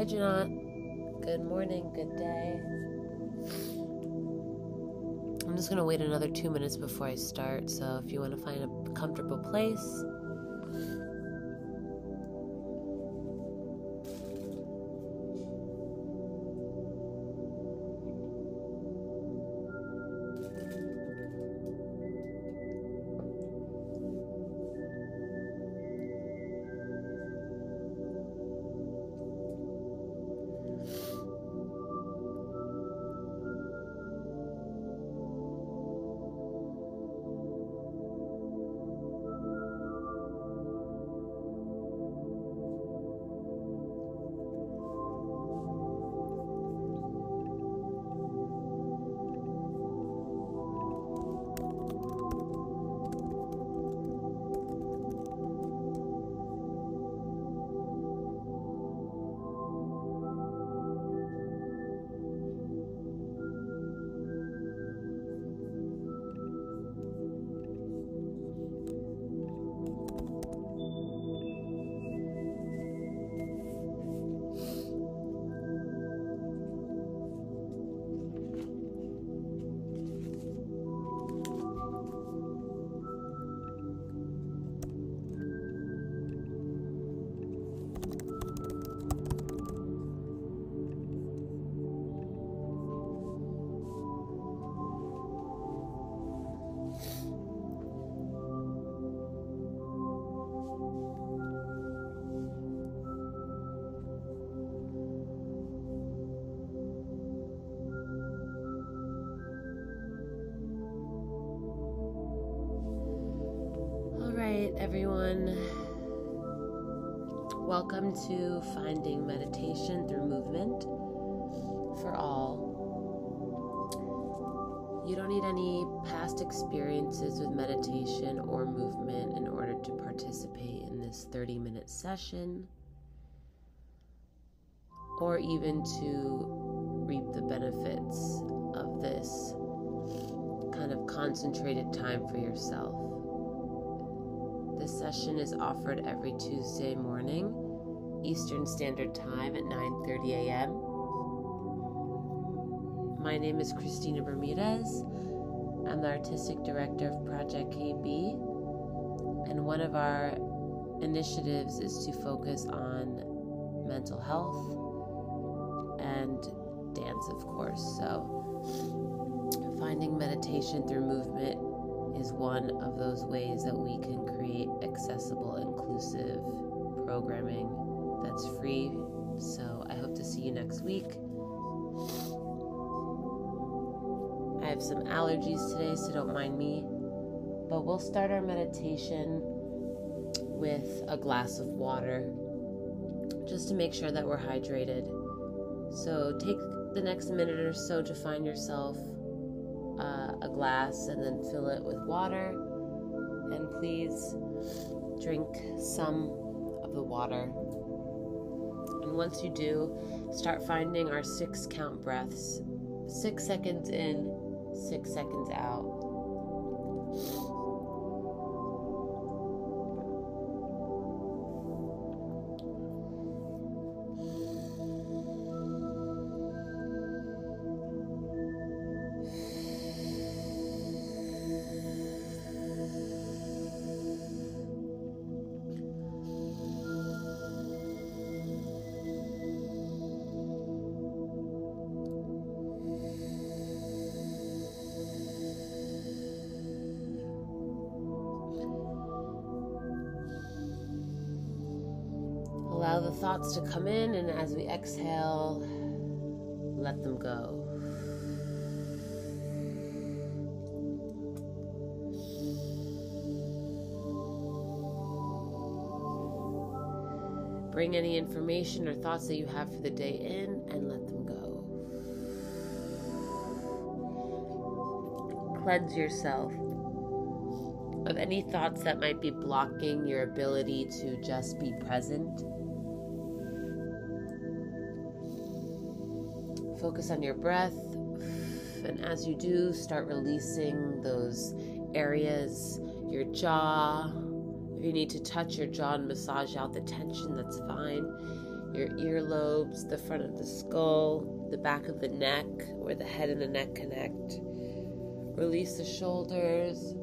Jeanette. Good morning, good day. I'm just going to wait another 2 minutes before I start, so if you want to find a comfortable place. Everyone, welcome to Finding Meditation Through Movement for All. You don't need any past experiences with meditation or movement in order to participate in this 30-minute session, or even to reap the benefits of this kind of concentrated time for yourself. This session is offered every Tuesday morning, Eastern Standard Time at 9:30 a.m. My name is Christina Bermudez. I'm the Artistic Director of Project KB, and one of our initiatives is to focus on mental health and dance, of course. So, finding meditation through movement is one of those ways that we can create accessible, inclusive programming that's free. So I hope to see you next week. I have some allergies today, so don't mind me. But we'll start our meditation with a glass of water, just to make sure that we're hydrated. So take the next minute or so to find yourself a glass and then fill it with water, and please drink some of the water. And once you do, start finding our 6 count breaths. 6 seconds in, 6 seconds out. Allow the thoughts to come in, and as we exhale, let them go. Bring any information or thoughts that you have for the day in and let them go. Cleanse yourself of any thoughts that might be blocking your ability to just be present. Focus on your breath, and as you do, start releasing those areas, your jaw. If you need to touch your jaw and massage out the tension, that's fine. your earlobes, the front of the skull, the back of the neck, where the head and the neck connect. Release the shoulders.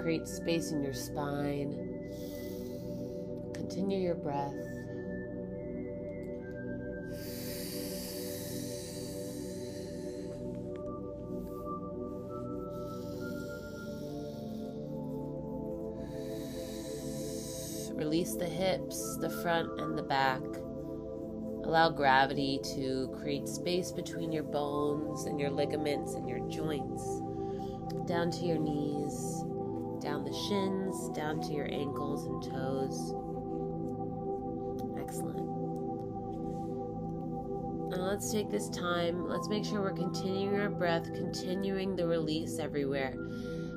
Create space in your spine. Continue your breath. Release the hips, the front and the back. Allow gravity to create space between your bones and your ligaments and your joints. Down to your knees, down the shins, down to your ankles and toes. Excellent. Now let's take this time. Let's make sure we're continuing our breath, continuing the release everywhere.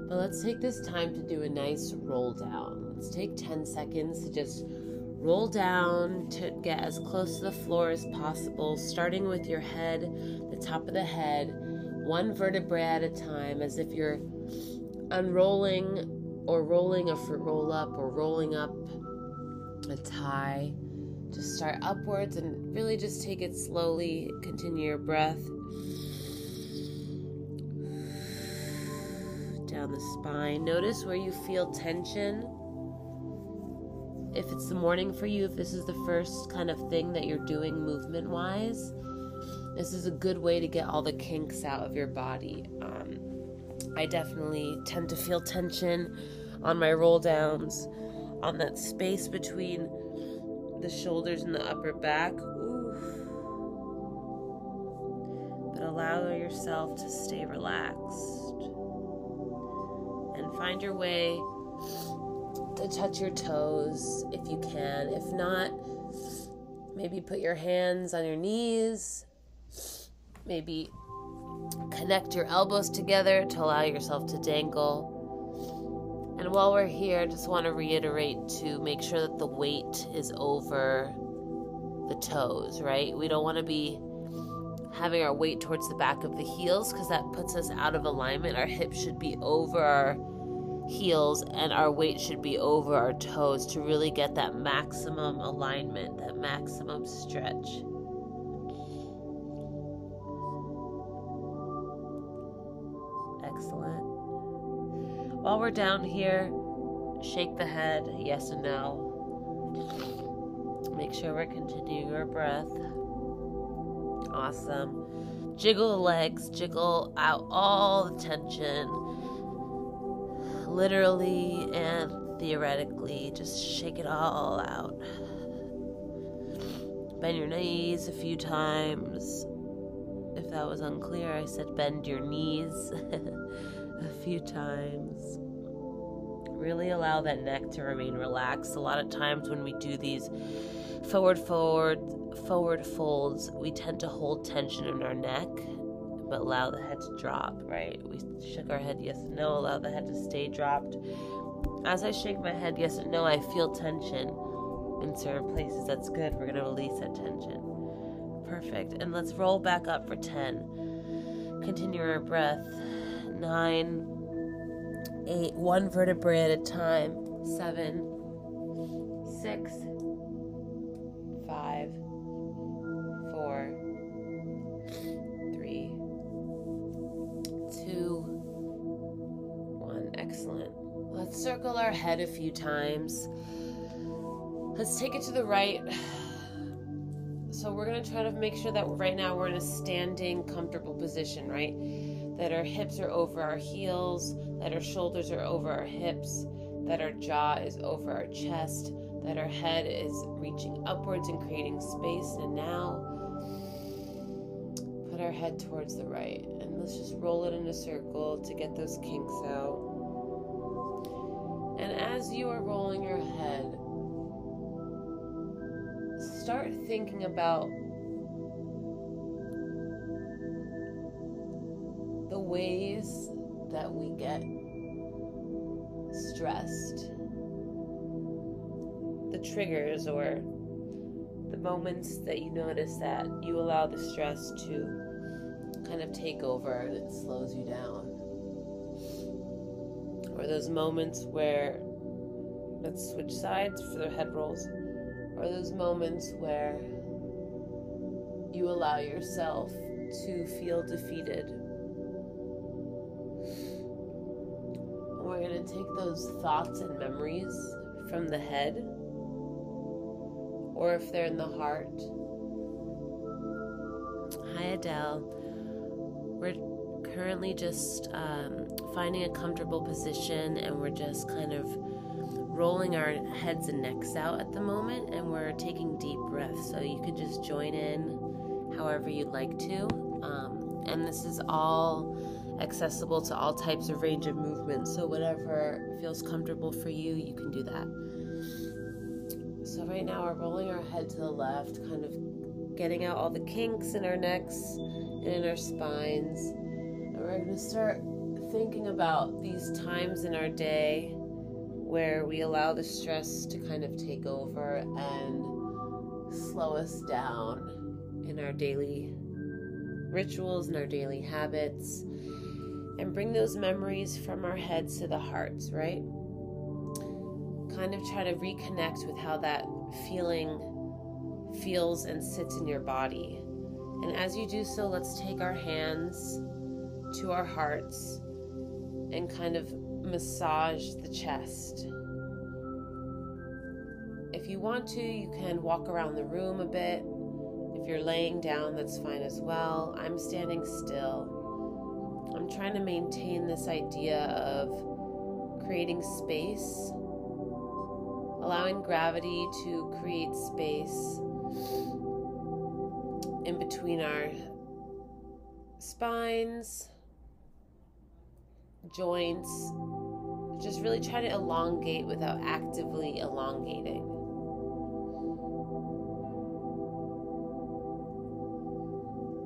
But let's take this time to do a nice roll down. Let's take 10 seconds to just roll down to get as close to the floor as possible, starting with your head, the top of the head, one vertebrae at a time, as if you're unrolling or rolling a fruit roll up or rolling up a tie. Just start upwards and really just take it slowly. Continue your breath. Down the spine. Notice where you feel tension. If it's the morning for you, if this is the first kind of thing that you're doing movement-wise, this is a good way to get all the kinks out of your body. I definitely tend to feel tension on my roll downs, on that space between the shoulders and the upper back. Oof. But allow yourself to stay relaxed and find your way to touch your toes if you can. If not, maybe put your hands on your knees. Maybe connect your elbows together to allow yourself to dangle. And while we're here, I just want to reiterate to make sure that the weight is over the toes, right? We don't want to be having our weight towards the back of the heels because that puts us out of alignment. Our hips should be over our heels and our weight should be over our toes to really get that maximum alignment, that maximum stretch. Excellent. While we're down here, shake the head, yes and no. Make sure we're continuing our breath. Awesome. Jiggle the legs, jiggle out all the tension. Literally and theoretically, just shake it all out. Bend your knees a few times. If that was unclear, I said bend your knees a few times. Really allow that neck to remain relaxed. A lot of times when we do these forward folds, we tend to hold tension in our neck, but allow the head to drop, right? We shook our head yes and no, allow the head to stay dropped. As I shake my head yes and no, I feel tension in certain places. That's good. We're going to release that tension. Perfect. And let's roll back up for 10. Continue our breath. 9, 8, one vertebrae at a time. 7, 6, 5, 4, 3, 2, 1. Excellent. Let's circle our head a few times. Let's take it to the right. So we're going to try to make sure that right now we're in a standing, comfortable position, right? That our hips are over our heels, that our shoulders are over our hips, that our jaw is over our chest, that our head is reaching upwards and creating space. And now, put our head towards the right. And let's just roll it in a circle to get those kinks out. And as you are rolling your head, start thinking about the ways that we get stressed, the triggers or the moments that you notice that you allow the stress to kind of take over, that slows you down, or those moments where, let's switch sides for the head rolls, or those moments where you allow yourself to feel defeated. We're going to take those thoughts and memories from the head, or if they're in the heart. Hi, Adele. We're currently just finding a comfortable position, and we're just kind of rolling our heads and necks out at the moment, and we're taking deep breaths. So you can just join in however you'd like to. And this is all accessible to all types of range of movement. So whatever feels comfortable for you, you can do that. So right now we're rolling our head to the left, kind of getting out all the kinks in our necks and in our spines. And we're going to start thinking about these times in our day where we allow the stress to kind of take over and slow us down in our daily rituals and our daily habits, and bring those memories from our heads to the hearts, right? Kind of try to reconnect with how that feeling feels and sits in your body. And as you do so, let's take our hands to our hearts and kind of massage the chest. If you want to, you can walk around the room a bit. If you're laying down, that's fine as well. I'm standing still. I'm trying to maintain this idea of creating space, allowing gravity to create space in between our spines, joints. Just really try to elongate without actively elongating.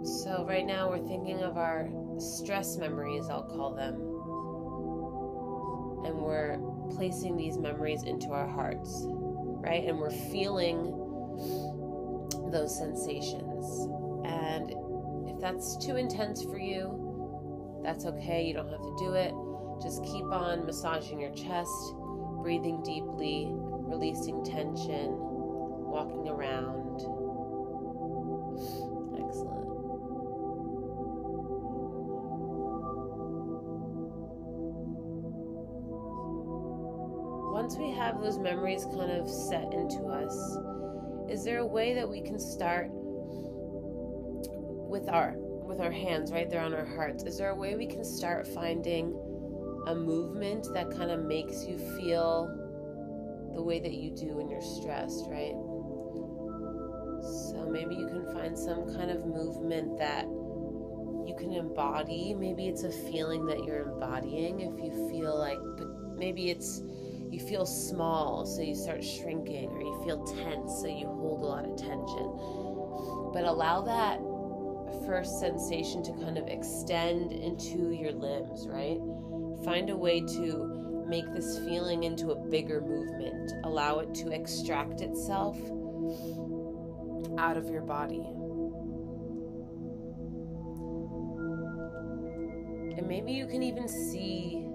So right now we're thinking of our stress memories, I'll call them. And we're placing these memories into our hearts, right? And we're feeling those sensations. And if that's too intense for you, that's okay. You don't have to do it. Just keep on massaging your chest, breathing deeply, releasing tension, walking around. Excellent. Once we have those memories kind of set into us, is there a way that we can start with our hands right there on our hearts? Is there a way we can start finding a movement that kind of makes you feel the way that you do when you're stressed, right? So maybe you can find some kind of movement that you can embody. Maybe it's a feeling that you're embodying. If you feel like, but maybe it's you feel small, so you start shrinking, or you feel tense, so you hold a lot of tension. But allow that first sensation to kind of extend into your limbs, right? Find a way to make this feeling into a bigger movement. Allow it to extract itself out of your body. And maybe you can even see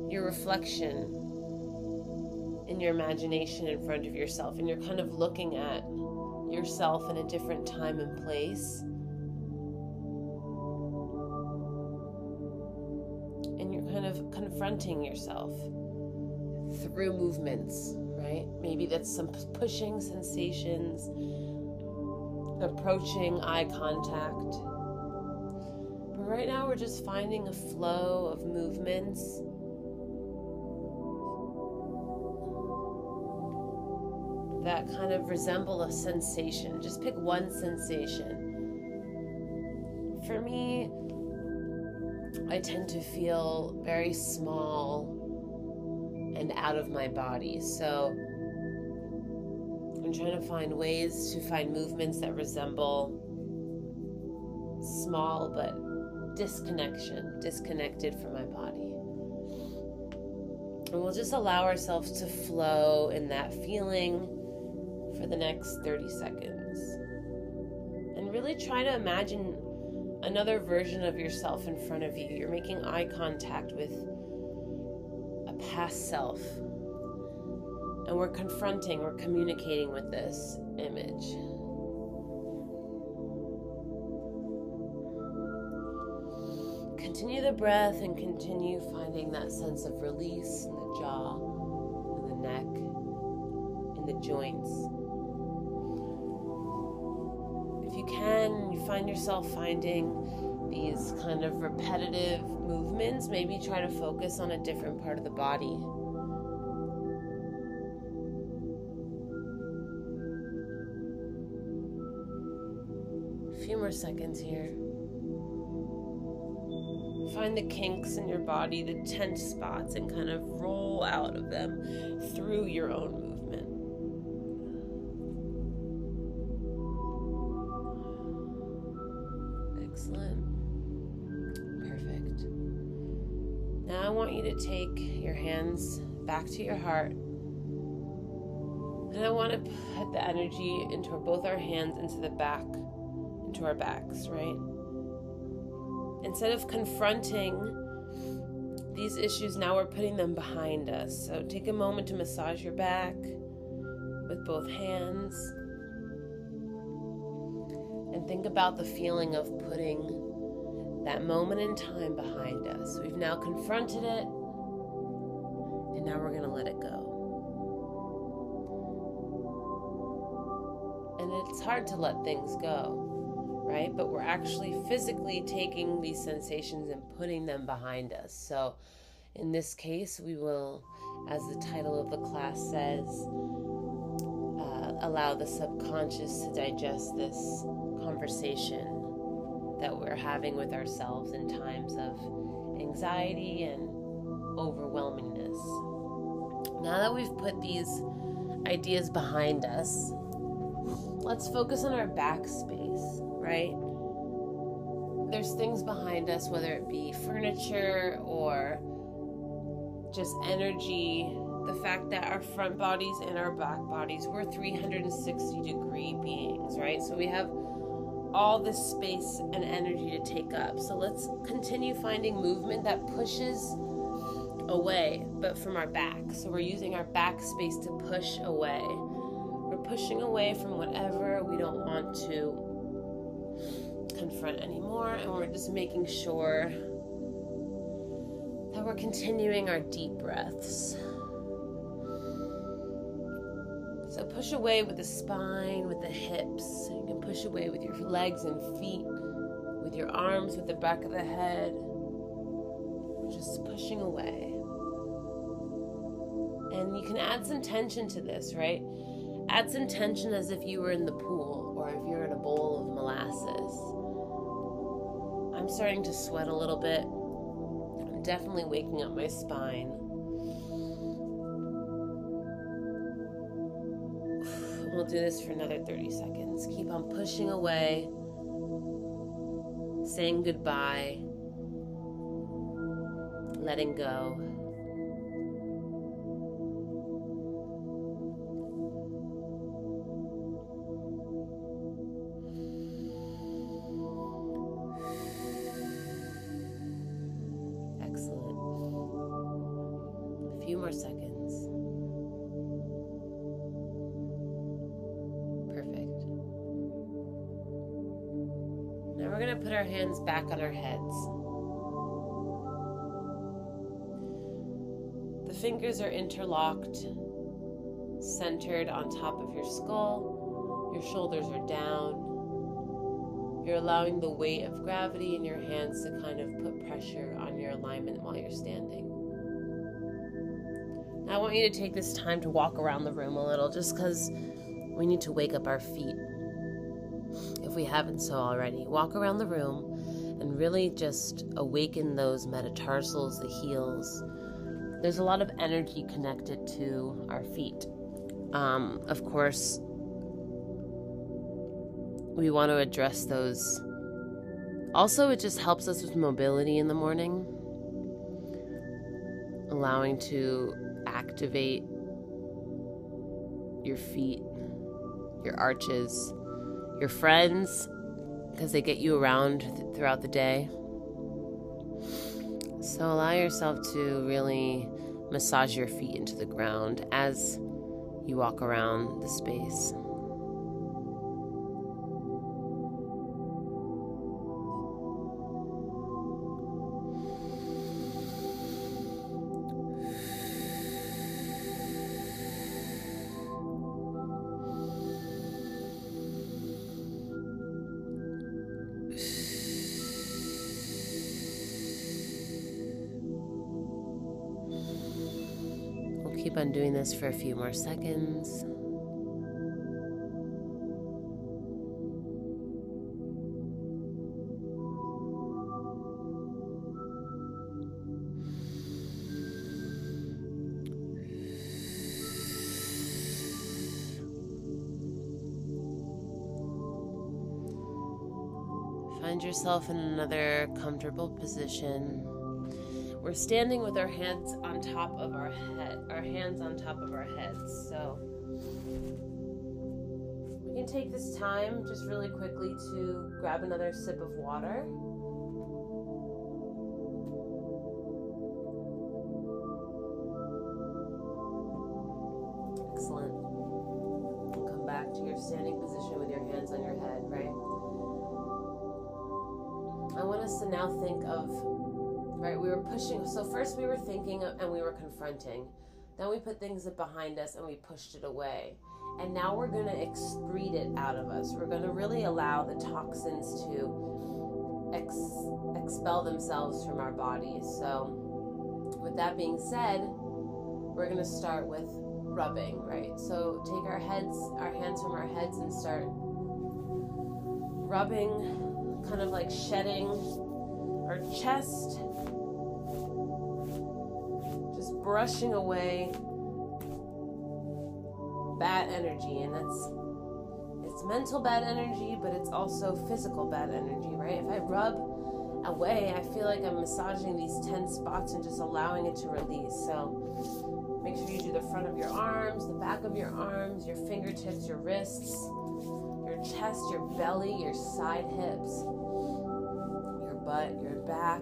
your reflection in your imagination in front of yourself, and you're kind of looking at yourself in a different time and place, and you're kind of confronting yourself through movements, right? Maybe that's some pushing sensations, approaching eye contact. But right now we're just finding a flow of movements that kind of resemble a sensation. Just pick one sensation. For me, I tend to feel very small and out of my body. So I'm trying to find ways to find movements that resemble small but disconnected from my body. And we'll just allow ourselves to flow in that feeling for the next 30 seconds. And really try to imagine another version of yourself in front of you. You're making eye contact with a past self. And we're confronting, we're communicating with this image. Continue the breath and continue finding that sense of release in the jaw, in the neck, in the joints. If you can, you find yourself finding these kind of repetitive movements, maybe try to focus on a different part of the body. A few more seconds here. Find the kinks in your body, the tense spots, and kind of roll out of them through your own movement. Excellent. Perfect. Now I want you to take your hands back to your heart. And I want to put the energy into both our hands into the back, into our backs, right? Instead of confronting these issues, now we're putting them behind us. So take a moment to massage your back with both hands. And think about the feeling of putting that moment in time behind us. We've now confronted it, and now we're going to let it go. And it's hard to let things go, right? But we're actually physically taking these sensations and putting them behind us. So in this case, we will, as the title of the class says, allow the subconscious to digest this conversation that we're having with ourselves in times of anxiety and overwhelmingness. Now that we've put these ideas behind us, let's focus on our backspace, right? There's things behind us, whether it be furniture or just energy. The fact that our front bodies and our back bodies, we're 360-degree beings, right? So we have all this space and energy to take up. So let's continue finding movement that pushes away, but from our back. So we're using our back space to push away. We're pushing away from whatever we don't want to confront anymore, and we're just making sure that we're continuing our deep breaths. So push away with the spine, with the hips. You can push away with your legs and feet, with your arms, with the back of the head. We're just pushing away. And you can add some tension to this, right? Add some tension as if you were in the pool or if you're in a bowl of molasses. I'm starting to sweat a little bit. I'm definitely waking up my spine. We'll do this for another 30 seconds. Keep on pushing away, saying goodbye, letting go. Excellent. A few more seconds. We're going to put our hands back on our heads. The fingers are interlocked, centered on top of your skull. Your shoulders are down. You're allowing the weight of gravity in your hands to kind of put pressure on your alignment while you're standing. Now I want you to take this time to walk around the room a little, just because we need to wake up our feet. If we haven't so already, walk around the room and really just awaken those metatarsals, the heels. There's a lot of energy connected to our feet. Of course, we want to address those. Also, it just helps us with mobility in the morning, allowing to activate your feet, your arches, your friends, because they get you around throughout the day. So allow yourself to really massage your feet into the ground as you walk around the space. Keep on doing this for a few more seconds. Find yourself in another comfortable position. We're standing with our hands on top of our heads. So we can take this time just really quickly to grab another sip of water. Excellent. And come back to your standing position with your hands on your head, right? I want us to now think of, right, we were pushing, so first we were thinking and we were confronting. Then we put things behind us and we pushed it away. And now we're going to excrete it out of us. We're going to really allow the toxins to expel themselves from our bodies. So with that being said, we're going to start with rubbing, right? So take our hands from our heads and start rubbing, kind of like shedding our chest, just brushing away bad energy. And it's mental bad energy, but it's also physical bad energy, right? If I rub away, I feel like I'm massaging these tense spots and just allowing it to release. So make sure you do the front of your arms, the back of your arms, your fingertips, your wrists, your chest, your belly, your side hips, your butt, your back,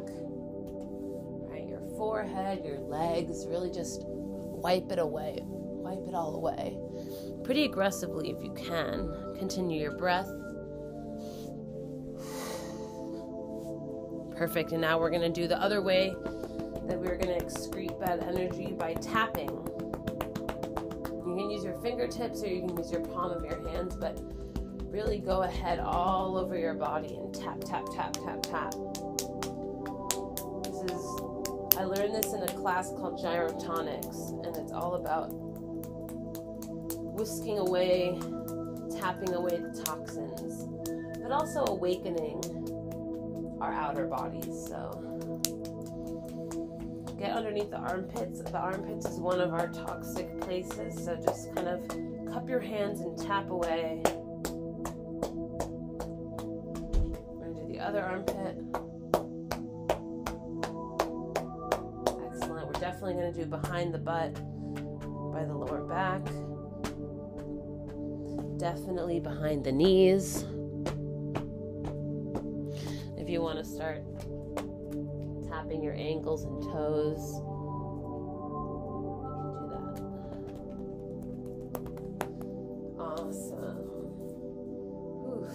right? Your forehead, your legs. Really just wipe it away. Wipe it all away. Pretty aggressively if you can. Continue your breath. Perfect. And now we're going to do the other way that we're going to excrete bad energy by tapping. You can use your fingertips or you can use your palm of your hands, but really go ahead all over your body and tap, tap, tap, tap, tap. I learned this in a class called Gyrotonics, and it's all about whisking away, tapping away the toxins, but also awakening our outer bodies. So get underneath the armpits. The armpits is one of our toxic places, so just kind of cup your hands and tap away. We're going to do the other armpit. Excellent. We're definitely going to do behind the butt, by the lower back. Definitely behind the knees. If you want to start tapping your ankles and toes, you can do that. Awesome. Oof.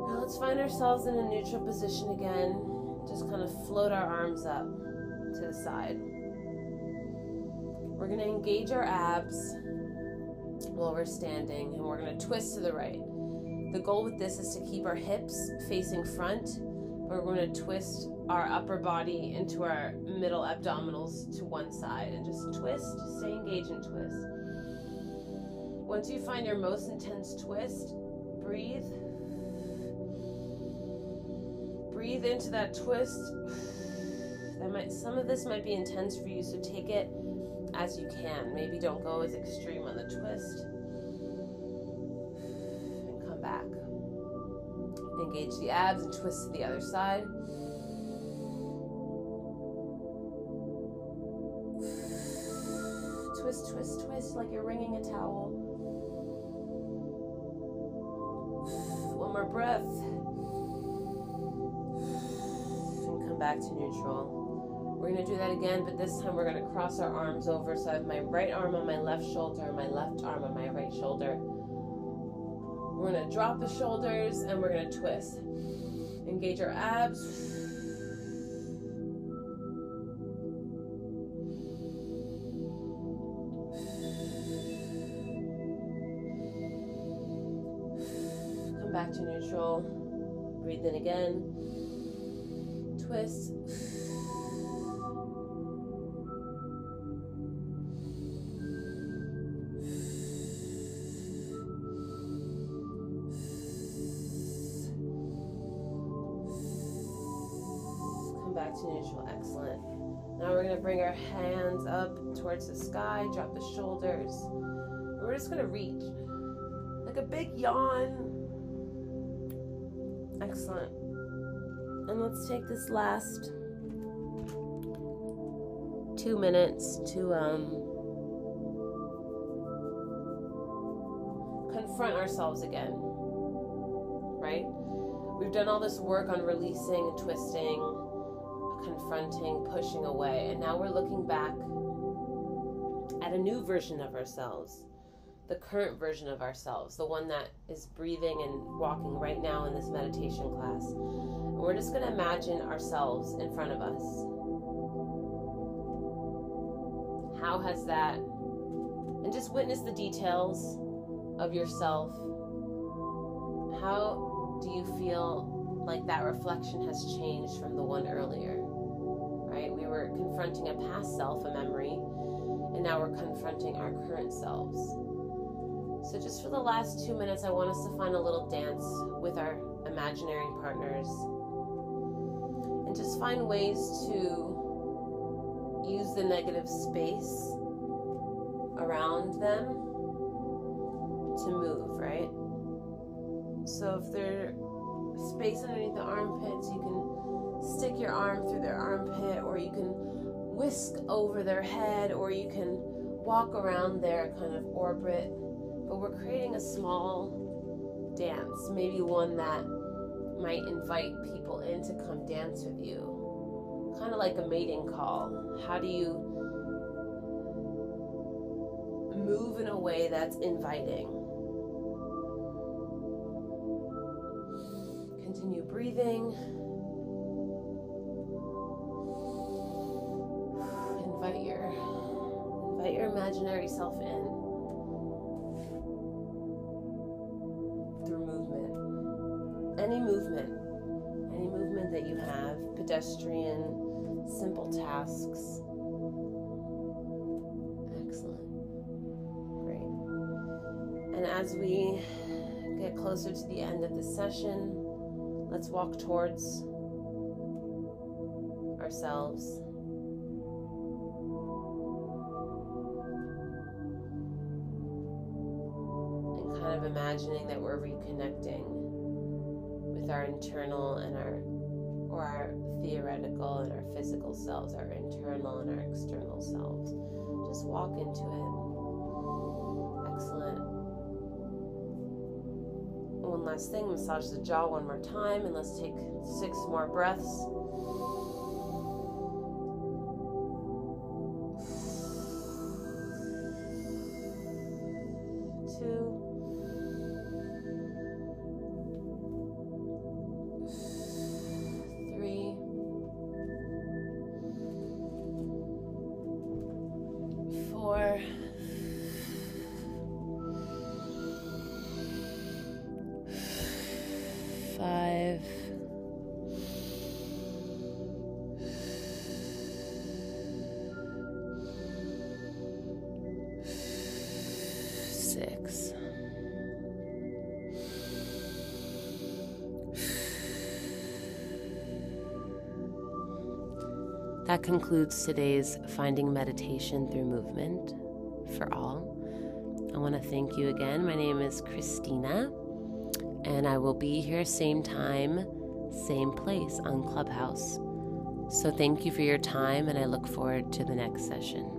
Now let's find ourselves in a neutral position again. Just kind of float our arms up to the side. We're going to engage our abs while we're standing, and we're going to twist to the right. The goal with this is to keep our hips facing front, but we're going to twist our upper body into our middle abdominals to one side and just twist, stay engaged and twist. Once you find your most intense twist, breathe. Breathe into that twist. Some of this might be intense for you, so take it as you can. Maybe don't go as extreme on the twist. And come back. Engage the abs and twist to the other side. Twist, twist, twist like you're wringing a towel. One more breath. And come back to neutral. We're going to do that again, but this time we're going to cross our arms over. So I have my right arm on my left shoulder and my left arm on my right shoulder. We're going to drop the shoulders and we're going to twist. Engage our abs. Back to neutral. Breathe in again. Twist. Come back to neutral. Excellent. Now we're going to bring our hands up towards the sky. Drop the shoulders. And we're just going to reach. Like a big yawn. Excellent. And let's take this last 2 minutes to confront ourselves again, right? We've done all this work on releasing, twisting, confronting, pushing away, and now we're looking back at a new version of ourselves. The current version of ourselves, the one that is breathing and walking right now in this meditation class. And we're just going to imagine ourselves in front of us. How has that, and just witness the details of yourself. How do you feel like that reflection has changed from the one earlier? Right? We were confronting a past self, a memory, and now we're confronting our current selves. So just for the last 2 minutes, I want us to find a little dance with our imaginary partners and just find ways to use the negative space around them to move, right? So if there's space underneath the armpits, you can stick your arm through their armpit, or you can whisk over their head, or you can walk around their kind of orbit. But we're creating a small dance, maybe one that might invite people in to come dance with you. Kind of like a mating call. How do you move in a way that's inviting? Continue breathing. Invite your imaginary self in. Any movement that you have, pedestrian, simple tasks. Excellent. Great. And as we get closer to the end of the session, let's walk towards ourselves. And kind of imagining that we're reconnecting our internal and our theoretical and our physical selves, our internal and our external selves. Just walk into it. Excellent. One last thing, massage the jaw one more time, and let's take 6 more breaths. That concludes today's Finding Meditation Through Movement for all. I want to thank you again. My name is Christina, and I will be here same time, same place on Clubhouse. So thank you for your time, and I look forward to the next session.